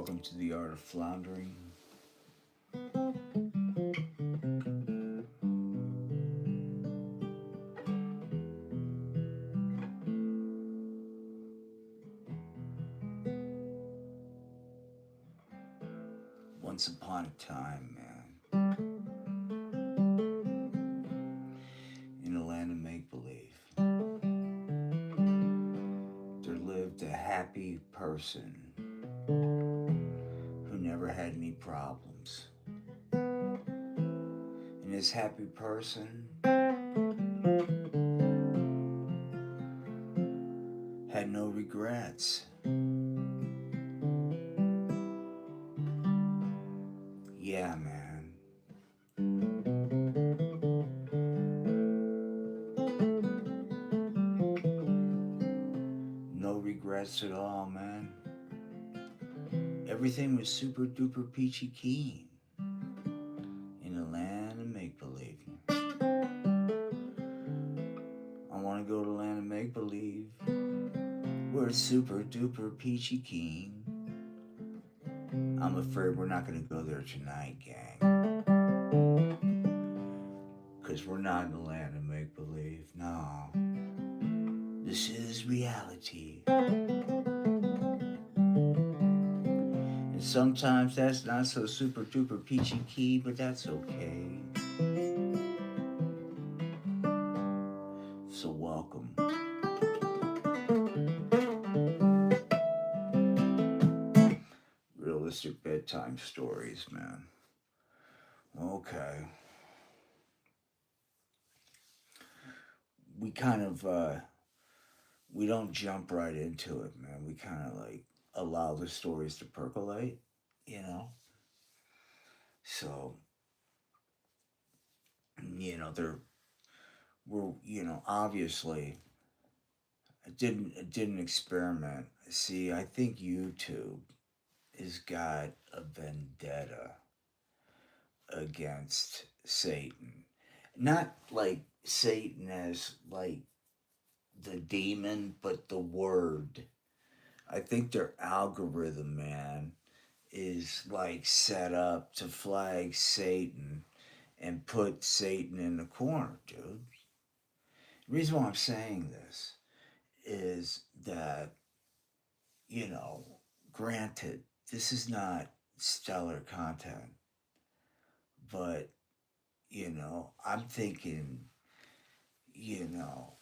Welcome to the Art of Floundering. Once upon a time, man, in a land of make believe, there lived a happy person who never had any problems. And this happy person had no regrets. Yeah, man. No regrets at all, man. Everything was super duper peachy keen in a land of make believe. I want to go to land of make believe where it's super duper peachy keen. I'm afraid we're not going to go there tonight, gang. Because we're not in the land of make believe. No. This is reality. And sometimes that's not so super duper peachy keen, but that's okay. So welcome. Realistic bedtime stories, man. Okay. We kind of, we don't jump right into it, man. We kind of like allow the stories to percolate, you know? So, obviously, I didn't experiment. See, I think YouTube has got a vendetta against Satan. Not like Satan as like the demon, but the word. I think their algorithm, man, is like set up to flag Satan and put Satan in the corner, dude. The reason why I'm saying this is that, you know, granted, this is not stellar content, but, I'm thinking, you know,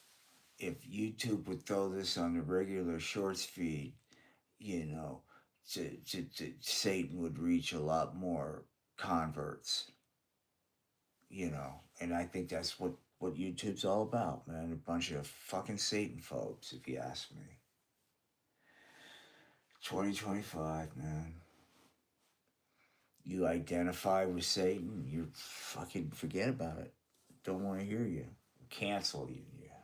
if YouTube would throw this on the regular shorts feed, you know, Satan would reach a lot more converts, and I think that's what YouTube's all about, man. A bunch of fucking Satan folks, if you ask me. 2025, man. You identify with Satan, you fucking forget about it. Don't want to hear you. Cancel you. Yeah.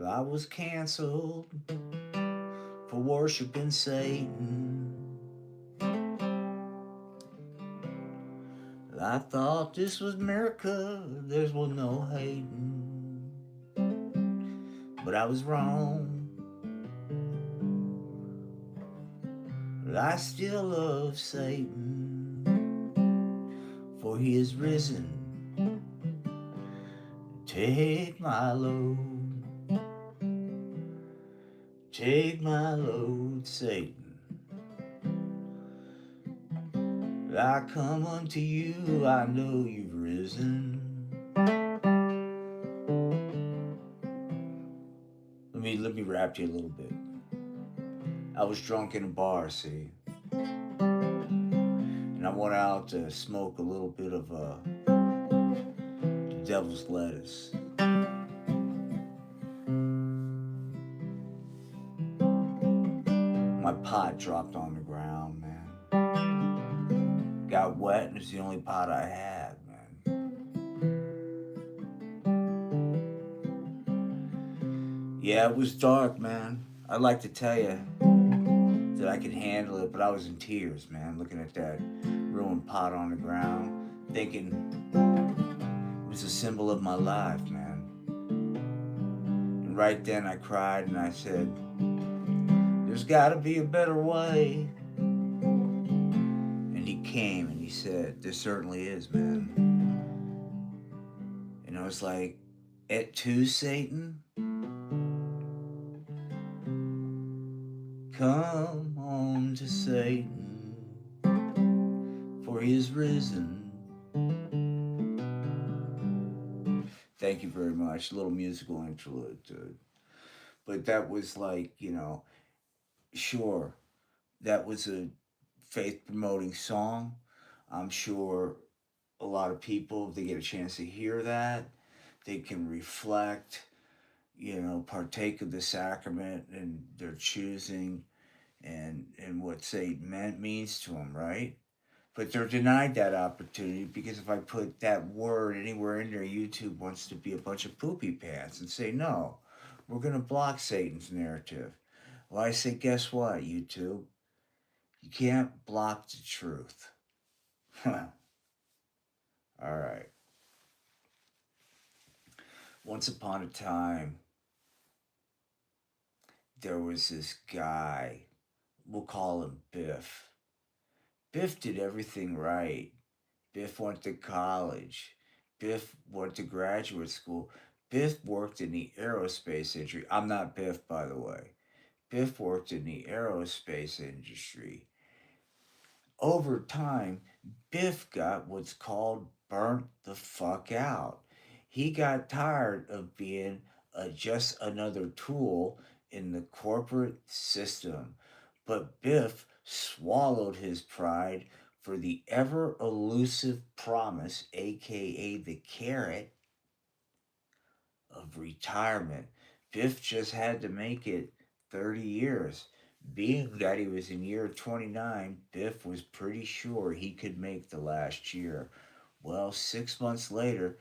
I was canceled for worshiping Satan. I thought this was America, there was no hating. But I was wrong. But I still love Satan, for he is risen. Take my load. Take my load, Satan. I come unto you, I know you've risen. Let me rap you a little bit. I was drunk in a bar, see, and I went out to smoke a little bit of the devil's lettuce. My pot dropped on the ground, man. Got wet, and it's the only pot I had, man. Yeah, it was dark, man. I'd like to tell you that I could handle it, but I was in tears, man, looking at that ruined pot on the ground, thinking it was a symbol of my life, man. And right then I cried and I said, There's got to be a better way. And he came and he said, there certainly is, man. And I was like, at two, Satan, come home to Satan, for he is risen. Thank you very much. A little musical interlude, dude. But that was like, sure, that was a faith promoting song. I'm sure a lot of people, if they get a chance to hear that, they can reflect, partake of the sacrament and their choosing and what Satan means to them, right? But they're denied that opportunity because if I put that word anywhere in there, YouTube wants to be a bunch of poopy pants and say, no, we're going to block Satan's narrative. Well, I say, guess what, YouTube? You can't block the truth. All right. Once upon a time, there was this guy. We'll call him Biff. Biff did everything right. Biff went to college. Biff went to graduate school. Biff worked in the aerospace industry. I'm not Biff, by the way. Biff worked in the aerospace industry. Over time, Biff got what's called burnt the fuck out. He got tired of being just another tool in the corporate system. But Biff swallowed his pride for the ever elusive promise, aka the carrot, of retirement. Biff just had to make it 30 years. Being that he was in year 29, Biff was pretty sure he could make the last year. Well, 6 months later,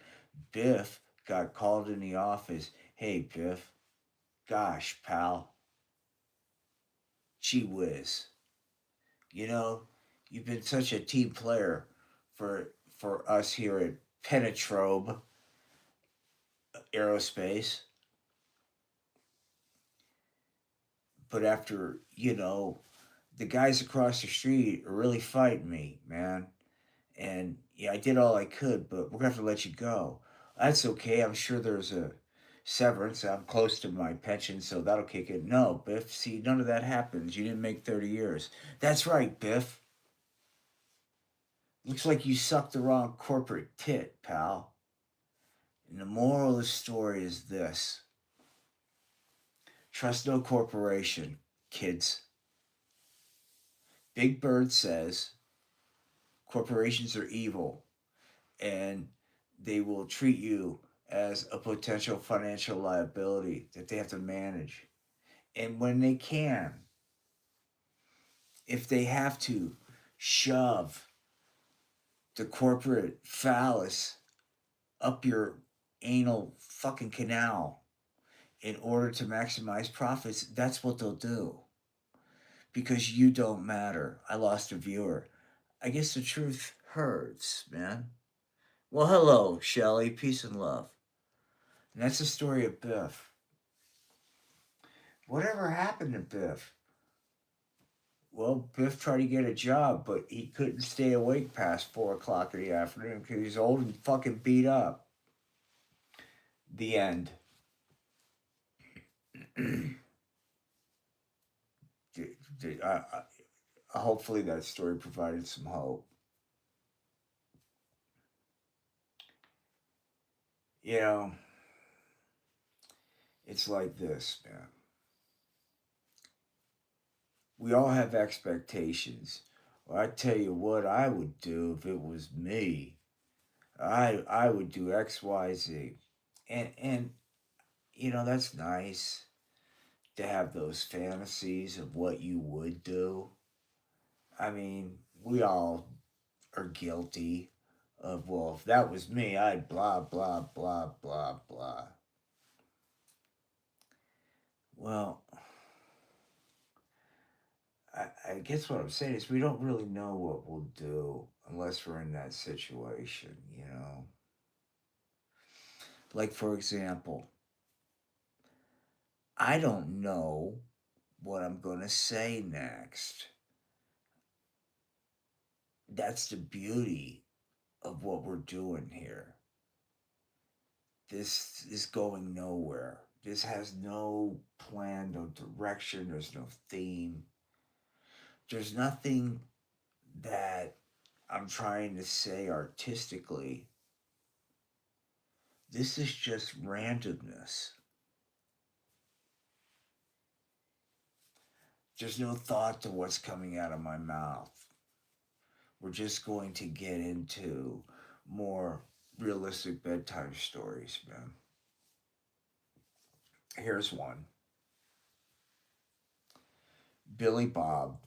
Biff got called in the office. Hey, Biff, gosh, pal, gee whiz. You know, you've been such a team player for us here at Penetrobe Aerospace. But after, the guys across the street are really fighting me, man. And yeah, I did all I could, but we're gonna have to let you go. That's okay. I'm sure there's a severance. I'm close to my pension, so that'll kick in. No, Biff. See, none of that happens. You didn't make 30 years. That's right, Biff. Looks like you sucked the wrong corporate tit, pal. And the moral of the story is this: trust no corporation, kids. Big Bird says corporations are evil and they will treat you as a potential financial liability that they have to manage. And when they can, if they have to shove the corporate phallus up your anal fucking canal in order to maximize profits, that's what they'll do. Because you don't matter. I lost a viewer. I guess the truth hurts, man. Well, hello, Shelly. Peace and love. And that's the story of Biff. Whatever happened to Biff? Well, Biff tried to get a job, but he couldn't stay awake past 4 o'clock in the afternoon because he's old and fucking beat up. The end. Hopefully that story provided some hope. You know, it's like this, man. We all have expectations. Well, I tell you what I would do if it was me. I would do X, Y, Z. And that's nice to have those fantasies of what you would do. I mean, we all are guilty of, well, if that was me, I'd blah, blah, blah, blah, blah. Well, I guess what I'm saying is we don't really know what we'll do unless we're in that situation. Like, for example, I don't know what I'm going to say next. That's the beauty of what we're doing here. This is going nowhere. This has no plan, no direction, there's no theme. There's nothing that I'm trying to say artistically. This is just randomness. There's no thought to what's coming out of my mouth. We're just going to get into more realistic bedtime stories, man. Here's one. Billy Bob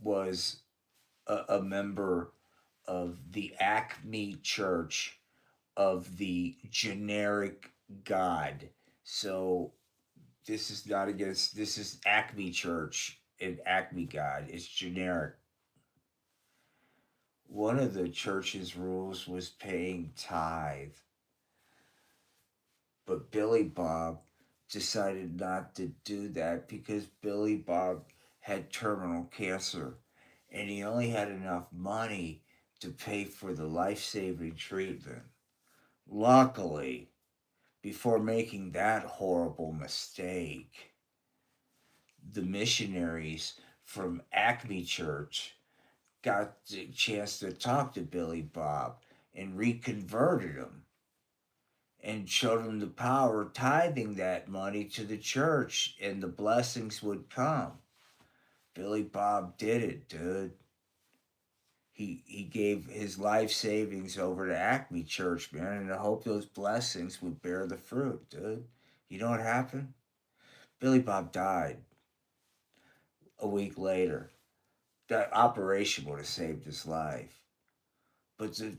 was a member of the Acme Church of the generic God. So this is not against, this is Acme Church and Acme God. It's generic. One of the church's rules was paying tithe, but Billy Bob decided not to do that because Billy Bob had terminal cancer and he only had enough money to pay for the life saving treatment. Luckily, before making that horrible mistake, the missionaries from Acme Church got the chance to talk to Billy Bob and reconverted him and showed him the power of tithing that money to the church and the blessings would come. Billy Bob did it, dude. He gave his life savings over to Acme Church, man, and I hope those blessings would bear the fruit, dude. You know what happened? Billy Bob died a week later. That operation would have saved his life. But the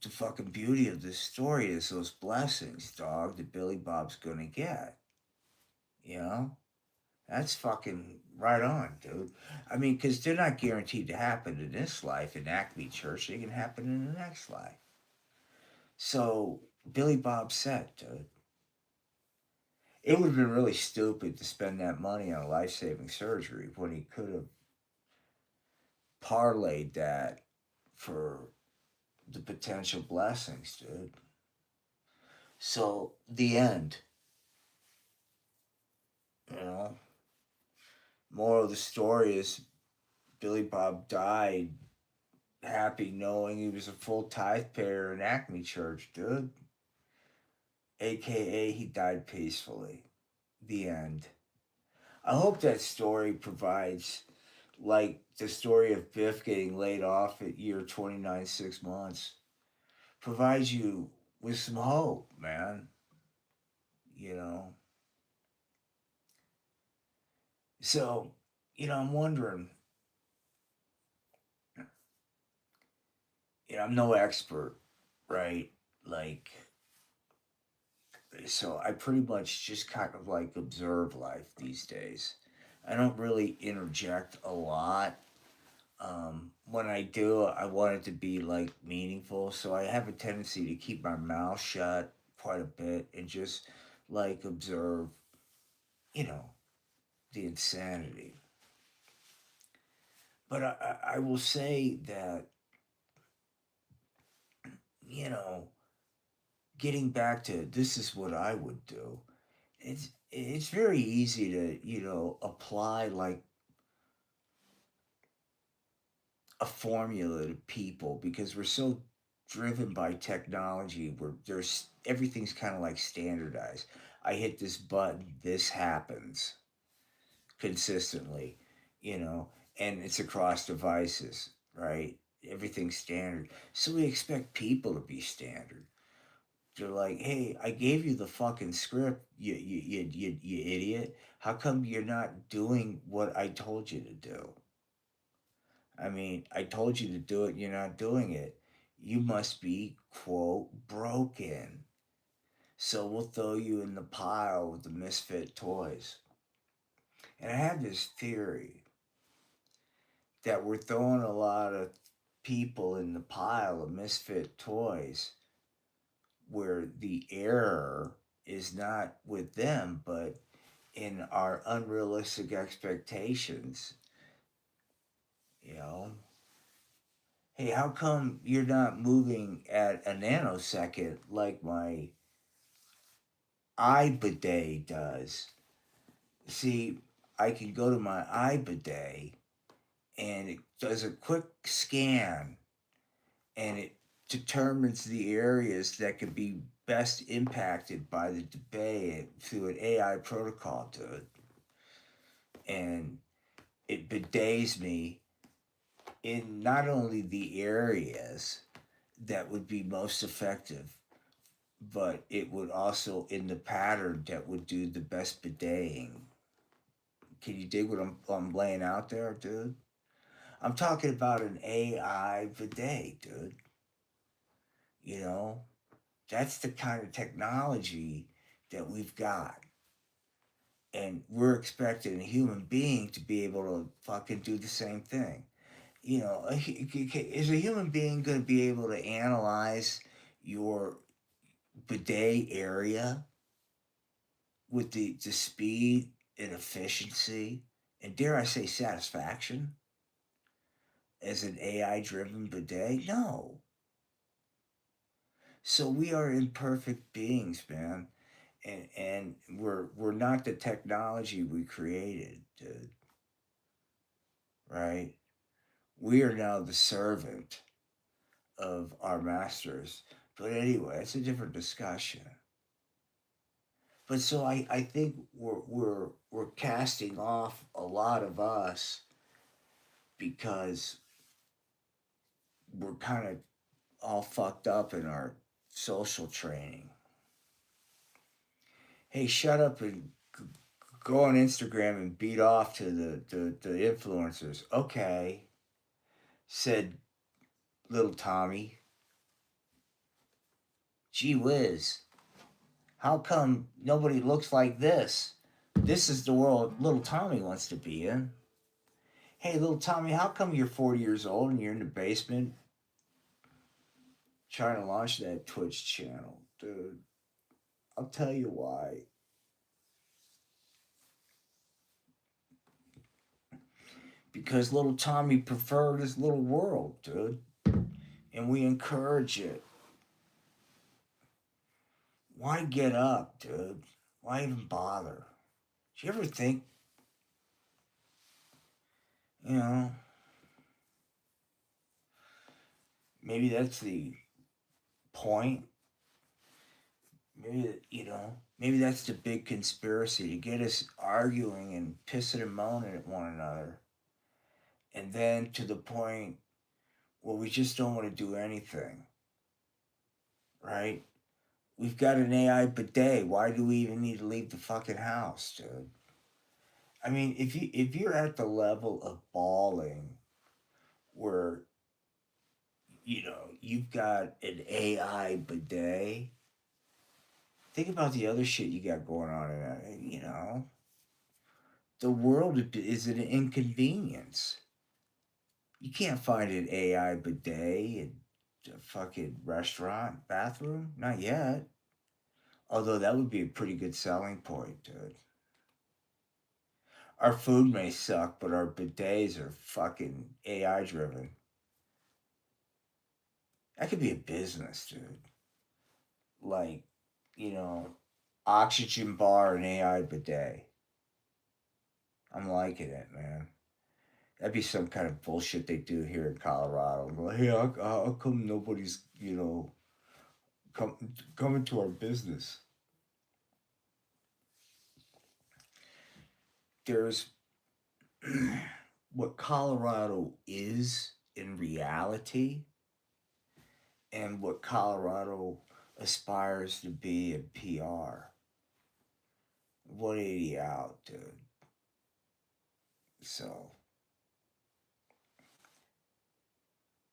fucking beauty of this story is those blessings, dog, that Billy Bob's gonna get. You know? That's fucking right on, dude. I mean, because they're not guaranteed to happen in this life in Acme Church. They can happen in the next life. So, Billy Bob said, dude, it would have been really stupid to spend that money on life saving surgery when he could have parlayed that for the potential blessings, dude. So, the end, you know, moral of the story is Billy Bob died happy knowing he was a full tithe payer in Acme Church, dude. AKA, he died peacefully. The end. I hope that story provides, like the story of Biff getting laid off at year 29, 6 months, provides you with some hope, man. You know? So, I'm wondering, I'm no expert, right? Like, so I pretty much just kind of like observe life these days. I don't really interject a lot. When I do, I want it to be like meaningful. So I have a tendency to keep my mouth shut quite a bit and just like observe, you know, the insanity. But I will say that, you know, getting back to this is what I would do. It's very easy to, apply like a formula to people because we're so driven by technology where there's everything's kind of like standardized. I hit this button, this happens consistently, you know, and it's across devices, right? Everything's standard. So we expect people to be standard. They're like, hey, I gave you the fucking script, you idiot. How come you're not doing what I told you to do? I mean, I told you to do it, you're not doing it. You must be, quote, broken. So we'll throw you in the pile with the misfit toys. And I have this theory that we're throwing a lot of people in the pile of misfit toys where the error is not with them, but in our unrealistic expectations. You know, hey, how come you're not moving at a nanosecond like my iBidet does? See, I can go to my iBidet and it does a quick scan and it determines the areas that can be best impacted by the debate through an AI protocol to it. And it bidets me in not only the areas that would be most effective, but it would also in the pattern that would do the best bideting. Can you dig what I'm laying out there, dude? I'm talking about an AI bidet, dude. You know, that's the kind of technology that we've got. And we're expecting a human being to be able to fucking do the same thing. You know, is a human being going to be able to analyze your bidet area with the speed and efficiency and dare I say satisfaction as an AI driven bidet? No. So we are imperfect beings, man. And we're not the technology we created, dude, right? We are now the servant of our masters. But anyway, it's a different discussion. But so I think we're casting off a lot of us because we're kind of all fucked up in our social training. Hey, shut up and go on Instagram and beat off to the influencers. Okay, said little Tommy. Gee whiz, how come nobody looks like this? This is the world little Tommy wants to be in. Hey, little Tommy, how come you're 40 years old and you're in the basement trying to launch that Twitch channel? Dude, I'll tell you why. Because little Tommy preferred his little world, dude. And we encourage it. Why get up, dude? Why even bother? Do you ever think, you know, maybe that's the point? Maybe, maybe that's the big conspiracy to get us arguing and pissing and moaning at one another. And then to the point where we just don't want to do anything, right? We've got an AI bidet. Why do we even need to leave the fucking house, dude? I mean, if you're at the level of bawling where you've got an AI bidet, think about the other shit you got going on in that. The world is an inconvenience. You can't find an AI bidet in a fucking restaurant bathroom. Not yet. Although that would be a pretty good selling point, dude. Our food may suck, but our bidets are fucking AI driven. That could be a business, dude. Like, you know, oxygen bar and AI bidet. I'm liking it, man. That'd be some kind of bullshit they do here in Colorado. Like, hey, how come nobody's, come, coming to our business? There's what Colorado is in reality and what Colorado aspires to be in PR. 180 out, dude. So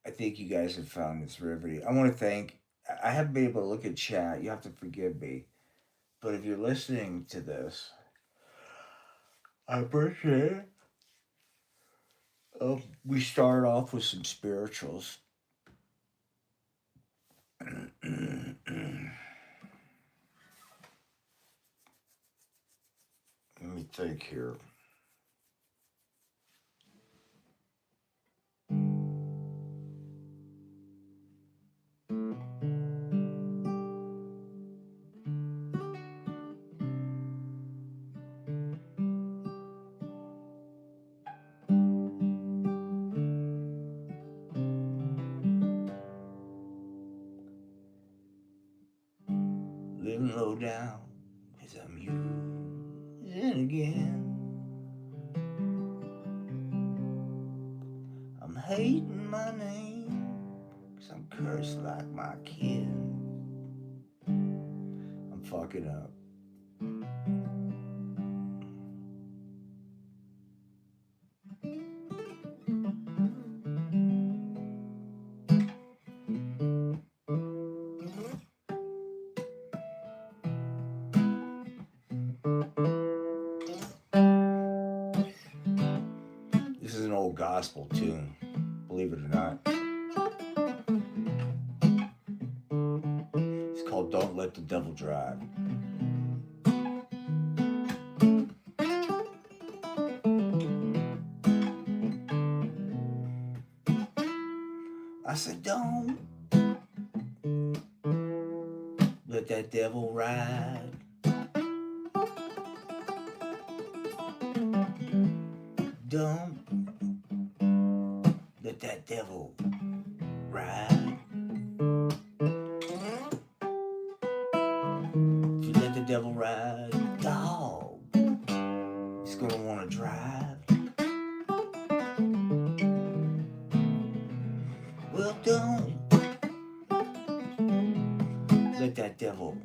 I think you guys have found this riveting. I want to thank. I haven't been able to look at chat. You have to forgive me. But if you're listening to this, I appreciate it. We started off with some spirituals. Let me think here. Living low down, 'cause I'm using again. I'm hating my name, 'cause I'm cursed like my kin. I'm fucking up. This is an old gospel tune, believe it or not. It's called Don't Let the Devil Drive. I said, don't let that devil ride. Don't let that devil ride. If you let the devil ride, dog, he's gonna wanna drive. Well, don't let that devil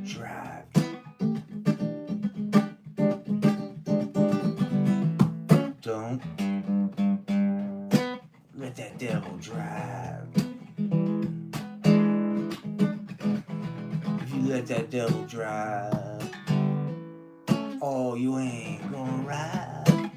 drive. Don't let that devil drive. If you let that devil drive, oh, you ain't gonna ride.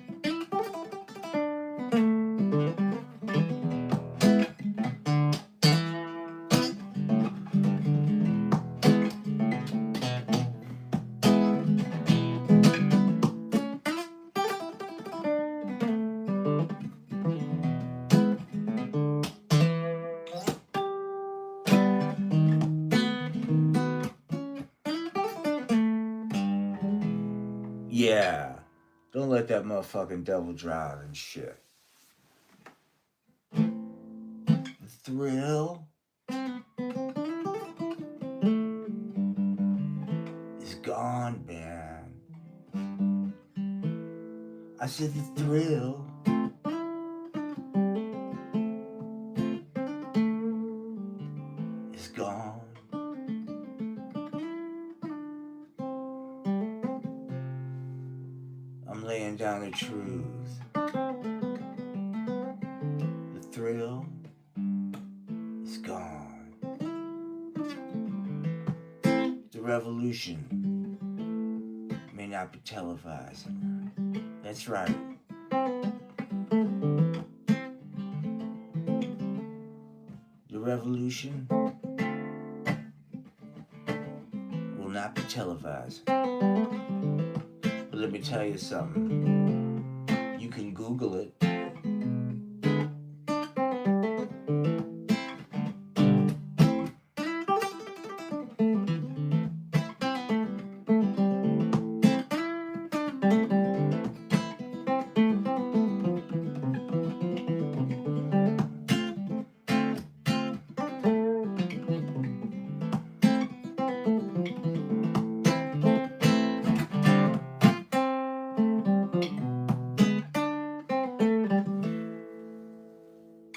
Yeah, don't let that motherfucking devil drive and shit. The thrill is gone, man. I said the thrill is gone. I'm laying down the truth. The thrill is gone. The revolution may not be televised. That's right. The revolution will not be televised. But let me tell you something. You can Google it.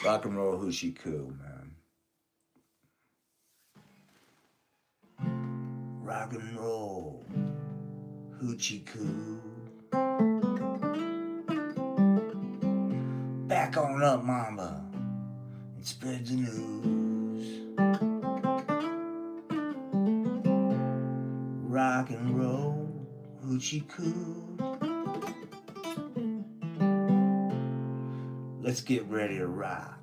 Rock and roll hoochie coo, man. Rock and roll hoochie coo. Back on up, mama, and spread the news. Rock and roll hoochie coo. Let's get ready to rock.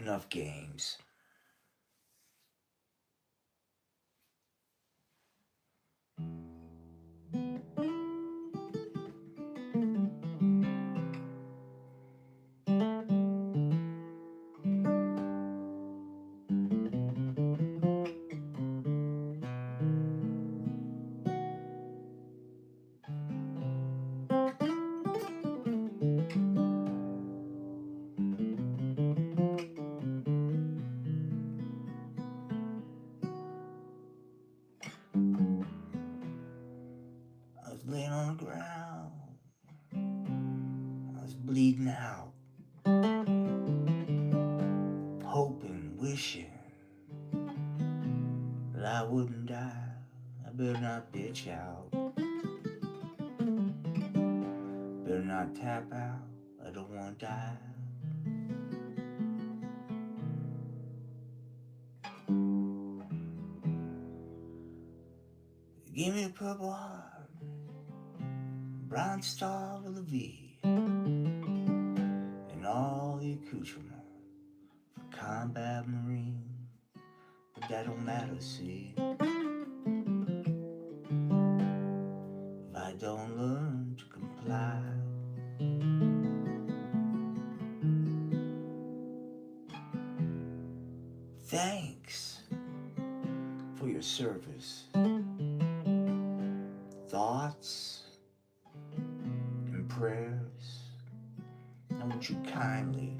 Enough games. I was laying on the ground. I was bleeding out. Hoping, wishing that I wouldn't die. I better not bitch out. Better not tap out. I don't want to die. Give me a purple heart, bronze star with a V, and all the accoutrement for combat marine. But that don't matter, see, if I don't learn to comply. Thanks for your service, thoughts, and prayers. I want you kindly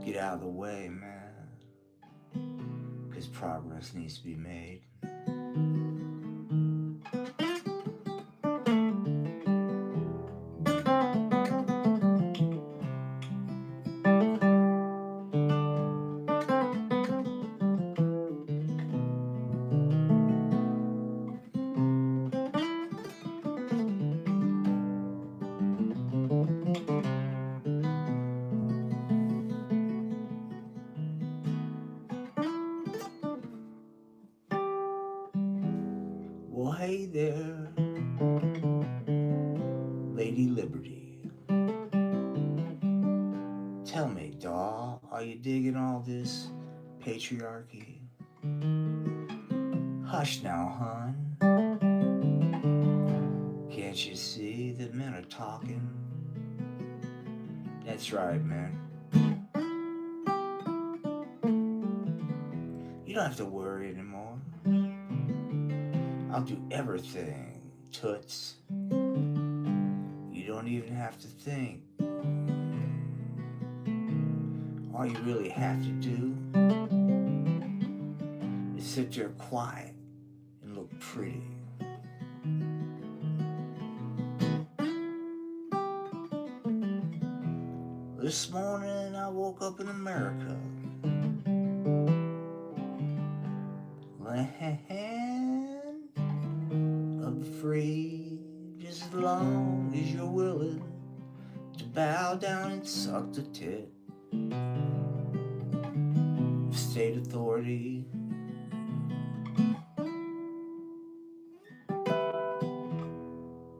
get out of the way, man, 'cause progress needs to be made. Well, hey there, Lady Liberty. Tell me, doll, are you digging all this patriarchy? Hush now, hun. Can't you see that men are talking? That's right, man. You don't have to worry anymore. I'll do everything, toots. You don't even have to think. All you really have to do is sit there quiet and look pretty. This morning I woke up in America. Land of the free, just as long as you're willing to bow down and suck the tit. State authority.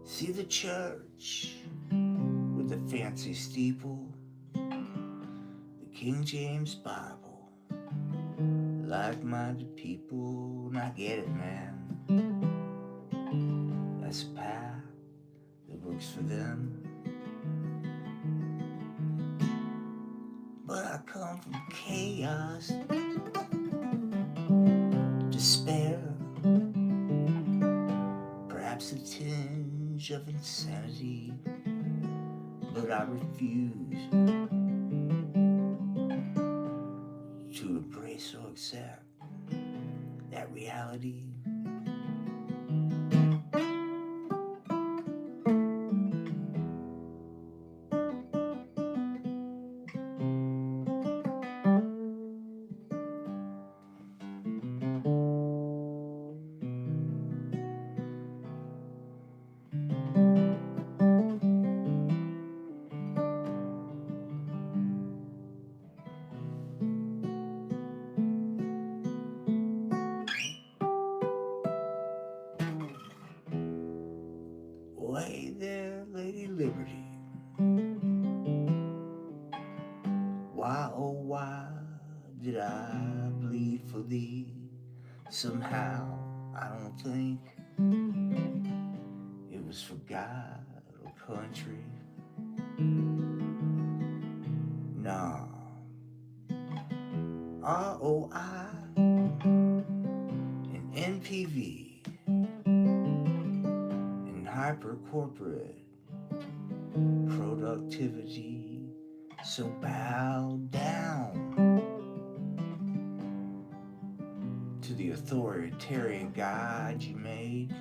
See the church with the fancy steeple, the King James Bible, like-minded people, and I get it, man. That's a path that works for them. But I come from chaos, despair, perhaps a tinge of insanity, but I refuse to embrace or accept that reality. Why, oh, why did I bleed for thee? Somehow, I don't think it was for God or country. Nah. ROI and NPV and hyper corporate productivity. So bow down to the authoritarian God you made.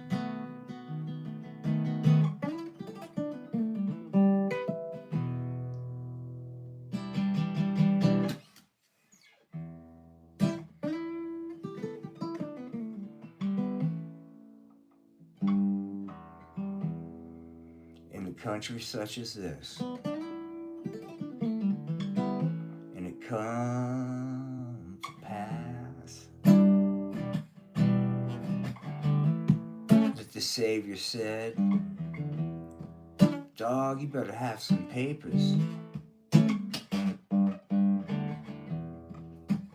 In a country such as this, and it comes to pass that the Savior said, dog, you better have some papers.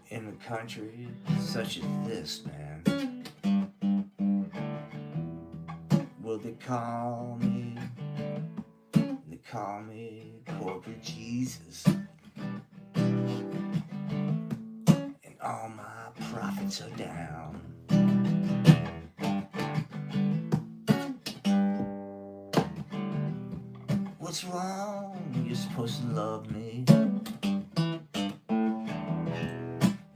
In a country such as this, man, well, they call me corporate Jesus. And all my profits are down. What's wrong? You're supposed to love me.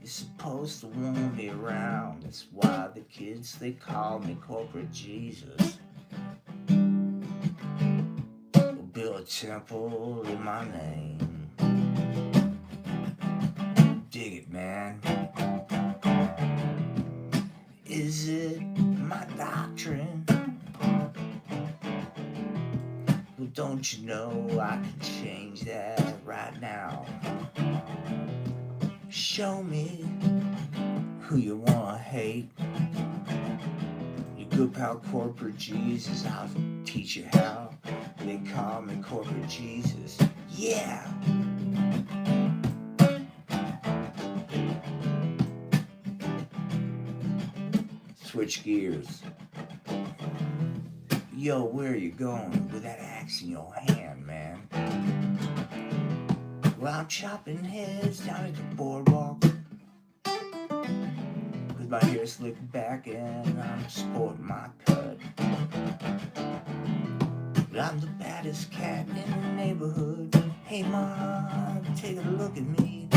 You're supposed to want me around. That's why the kids, they call me corporate Jesus. We'll build a temple in my name. Dig it, man. Is it my doctrine? Well, don't you know I can change that right now? Show me who you wanna hate. Your good pal corporate Jesus, I'll teach you how. They call me corporate Jesus. Yeah! Switch gears. Yo, where are you going with that axe in your hand, man? Well, I'm chopping heads down at the boardwalk, with my hair slicked back and I'm sporting my cut. But I'm the baddest cat in the neighborhood. Hey mom, take a look at me.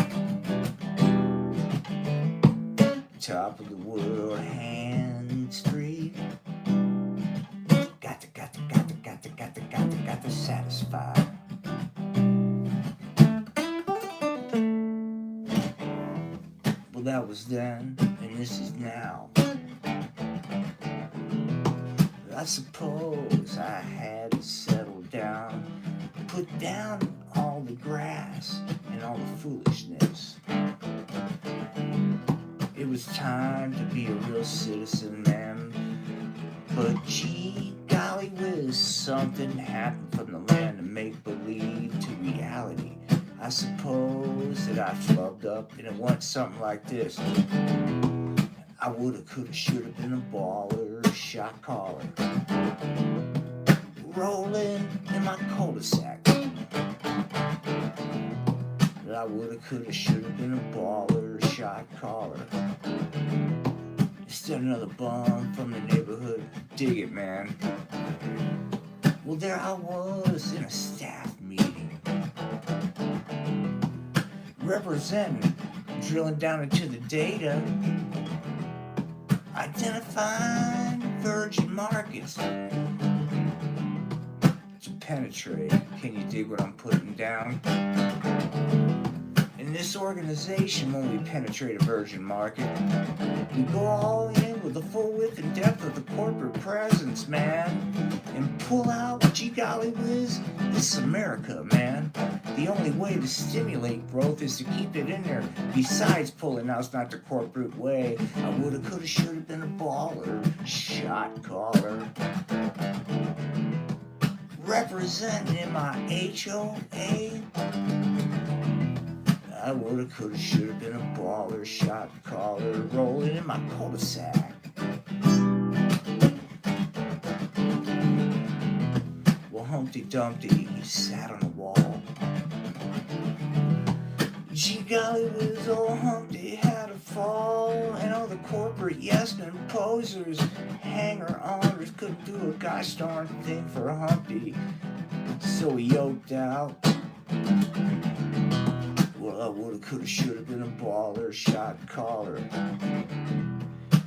Top of the world, hands free. Got to satisfy. Well, that was then, and this is now. I suppose I had to settle down, put down all the grass and all the foolishness. It was time to be a real citizen, man. But gee, golly whiz, something happened from the land of make-believe to reality. I suppose that I flubbed up and it went something like this. I woulda, coulda, shoulda been a baller, shot caller, rolling in my cul-de-sac. But I woulda, coulda, shoulda been a baller, shot caller. Still another bum from the neighborhood. Dig it, man. Well, there I was in a staff meeting, representing, drilling down into the data, identifying virgin markets to penetrate. Can you dig what I'm putting down? In this organization, when we penetrate a virgin market, we go all in with the full width and depth of the corporate presence, man, and pull out, gee golly whiz, this is America, man. The only way to stimulate growth is to keep it in there. Besides pulling out, it's not the corporate way. I woulda, coulda, shoulda been a baller, shot caller, representing in my HOA. I woulda, coulda, shoulda been a baller, shot caller, rolling in my cul-de-sac. Well, Humpty Dumpty sat on a wall. Gee golly whiz, old Humpty had a fall, and all the corporate yes-men posers, hanger-oners couldn't do a gosh darn thing for Humpty, so he yoked out. Well, I woulda, coulda, shoulda been a baller, shot caller,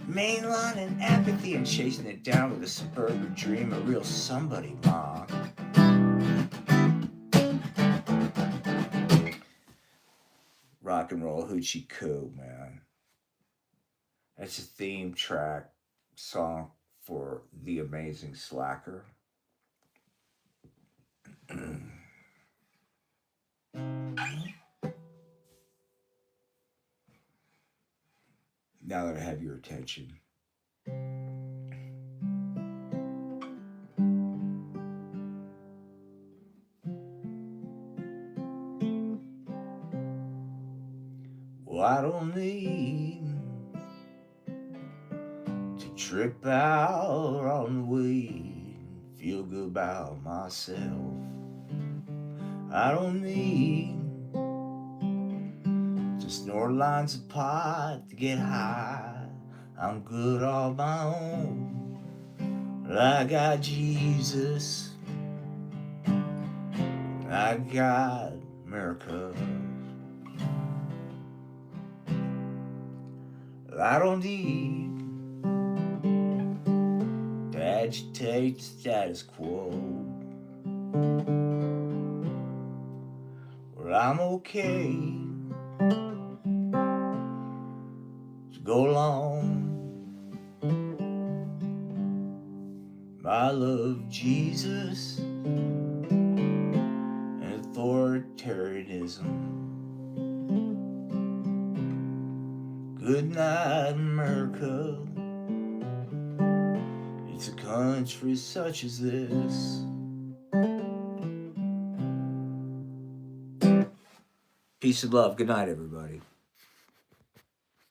mainlining apathy and chasing it down with a suburban dream, a real somebody, ma. Rock and roll hoochie coo, man. That's a theme track song for The Amazing Slacker. Now that I have your attention. Well, I don't need to trip out on the weed, feel good about myself. I don't need to snort lines of pot to get high. I'm good all my own. I got Jesus, I got America. I don't need to agitate the status quo. Well, I'm okay to go along. I love Jesus and authoritarianism. Good night, America. It's a country such as this. Peace and love. Good night, everybody.